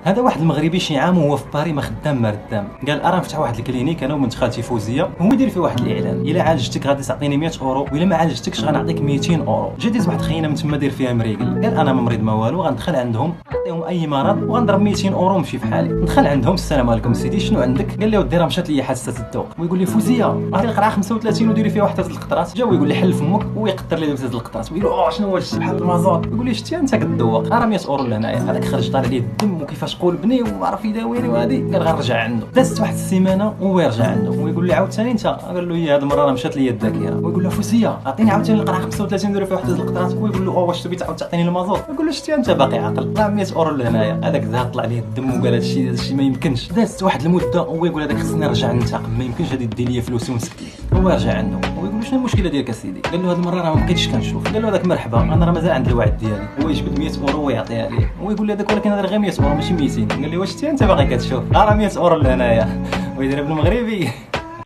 هذا واحد المغربي شي عام وهو في باري ما خدام ما ردام، قال ارا نفتح واحد الكلينيك انا وبنت خالتي فوزيه، هو يدير فيه واحد الاعلان، الا عالجتك غادي تعطيني 100 اورو والا ما عالجتكش غنعطيك 200 اورو. جا ديز واحد خينا من تما داير فيها مريقل، قال انا ما مريض ما والو، غندخل عندهم نعطيهم اي مرض وغنضرب 200 اورو ونمشي بحالي. ندخل عندهم السلام عليكم سيدي شنو عندك؟ قال لي ودي راه مشات لي حاسه الذوق، ويقول لي فوزيه راه القرعه 35 وديري فيها واحد القطرات. جا ويقول لي حل فمك ويقطر لي دوك القطرات ويقول له شنو هو الشيء بحال المازوط، يقول لي شتي انت كتذوق راه 100 اورو لهنايا. هذاك خرج طالع ليه الدم وكيفاش قولبني وما عرف يداويني وهادي، قال غنرجع عنده. دازت واحد السيمانه وهو يرجع عنده ويقول لي عاوتاني انت، قال له هي هذه المره راه مشات لي الذاكره، ويقول له فوزيه عطيني عاوتاني القرعه 35 ندير فيها واحد القطرات، ويقول له واش تبي تعاود تعطيني المازوط، يقول له شتي انت باقي عاقل راه 100 اورو لهنايا. هذاك زاد طلع ليه الدم وقال هادشي ما يمكنش. دازت واحد المده وهو يقول هذاك خصني نرجع ننتقم، ما يمكنش هذه دير لي فلوسي ومسكتني. هو رجع عنده ويقول له شنو المشكله ديالك اسيدي، قال له هذه المره راه ما بقيتش كنشوف، قال له هذاك مرحبا انا راه مازال عند الوعد ديالي. هو يجبد 100 اورو ويعطيها ليه، هو يقول له هذاك ولكن هذا غير 100 اورو ماشي 200، قال له واش انت باغي كتشوف راه 100 اورو لهنايا ويدير ابن المغربي.